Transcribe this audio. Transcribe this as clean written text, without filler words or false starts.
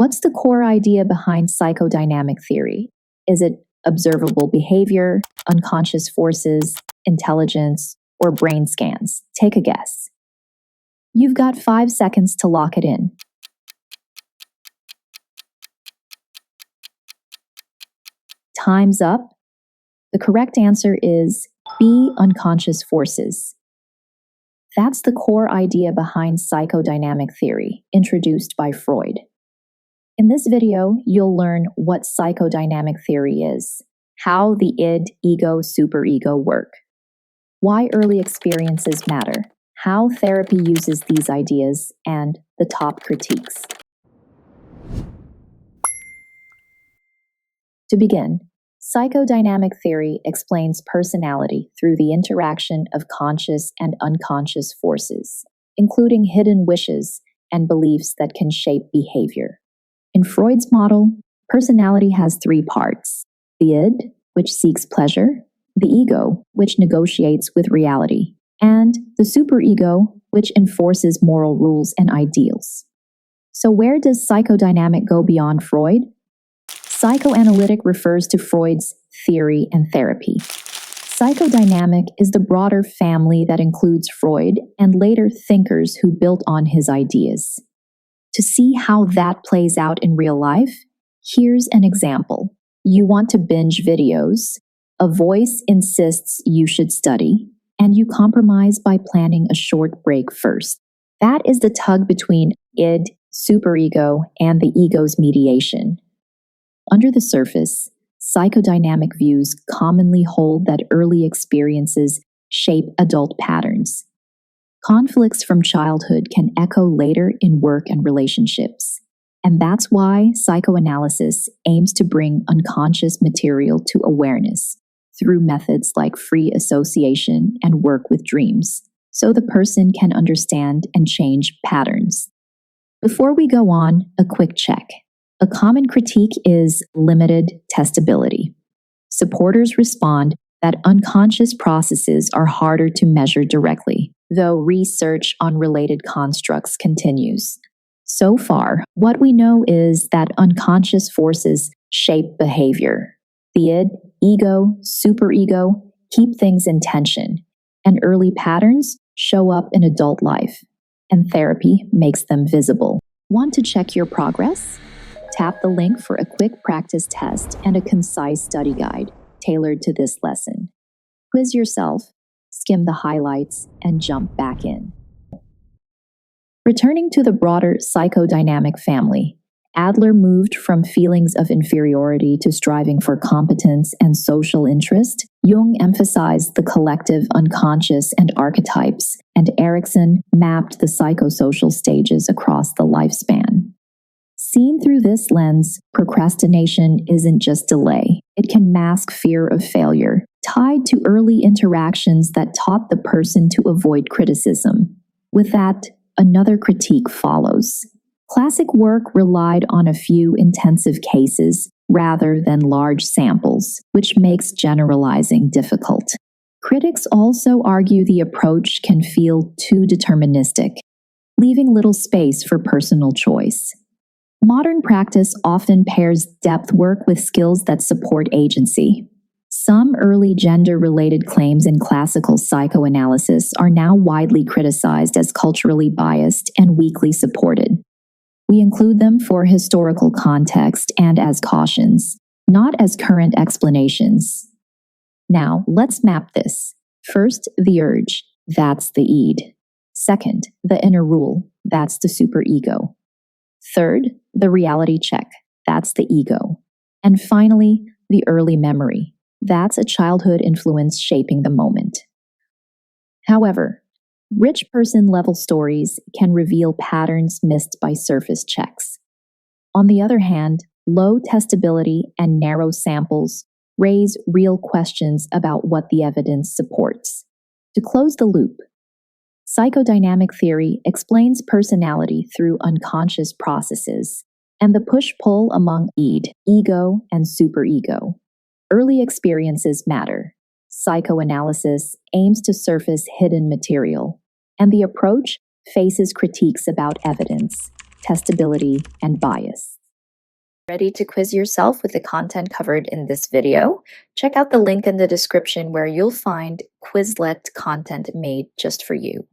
What's the core idea behind psychodynamic theory? Is it observable behavior, unconscious forces, intelligence, or brain scans? Take a guess. You've got 5 seconds to lock it in. Time's up. The correct answer is B, unconscious forces. That's the core idea behind psychodynamic theory, introduced by Freud. In this video, you'll learn what psychodynamic theory is, how the id, ego, superego work, why early experiences matter, how therapy uses these ideas, and the top critiques. To begin, psychodynamic theory explains personality through the interaction of conscious and unconscious forces, including hidden wishes and beliefs that can shape behavior. In Freud's model, personality has 3 parts: the id, which seeks pleasure, the ego, which negotiates with reality, and the superego, which enforces moral rules and ideals. So where does psychodynamic go beyond Freud? Psychoanalytic refers to Freud's theory and therapy. Psychodynamic is the broader family that includes Freud and later thinkers who built on his ideas. To see how that plays out in real life, here's an example. You want to binge videos, a voice insists you should study, and you compromise by planning a short break first. That is the tug between id, superego, and the ego's mediation. Under the surface, psychodynamic views commonly hold that early experiences shape adult patterns. Conflicts from childhood can echo later in work and relationships, and that's why psychoanalysis aims to bring unconscious material to awareness through methods like free association and work with dreams, so the person can understand and change patterns. Before we go on, a quick check. A common critique is limited testability. Supporters respond that unconscious processes are harder to measure directly, though research on related constructs continues. So far, what we know is that unconscious forces shape behavior. The id, ego, superego keep things in tension, and early patterns show up in adult life, and therapy makes them visible. Want to check your progress? Tap the link for a quick practice test and a concise study guide tailored to this lesson. Quiz yourself, skim the highlights, and jump back in. Returning to the broader psychodynamic family, Adler moved from feelings of inferiority to striving for competence and social interest. Jung emphasized the collective unconscious and archetypes, and Erikson mapped the psychosocial stages across the lifespan. Seen through this lens, procrastination isn't just delay. It can mask fear of failure, tied to early interactions that taught the person to avoid criticism. With that, another critique follows. Classic work relied on a few intensive cases rather than large samples, which makes generalizing difficult. Critics also argue the approach can feel too deterministic, leaving little space for personal choice. Modern practice often pairs depth work with skills that support agency. Some early gender-related claims in classical psychoanalysis are now widely criticized as culturally biased and weakly supported. We include them for historical context and as cautions, not as current explanations. Now, let's map this. First, the urge, that's the id. Second, the inner rule, that's the superego. Third, the reality check, that's the ego. And finally, the early memory, that's a childhood influence shaping the moment. However, rich person-level stories can reveal patterns missed by surface checks. On the other hand, low testability and narrow samples raise real questions about what the evidence supports. To close the loop, psychodynamic theory explains personality through unconscious processes and the push-pull among id, ego, and superego. Early experiences matter. Psychoanalysis aims to surface hidden material, and the approach faces critiques about evidence, testability, and bias. Ready to quiz yourself with the content covered in this video? Check out the link in the description where you'll find Quizlet content made just for you.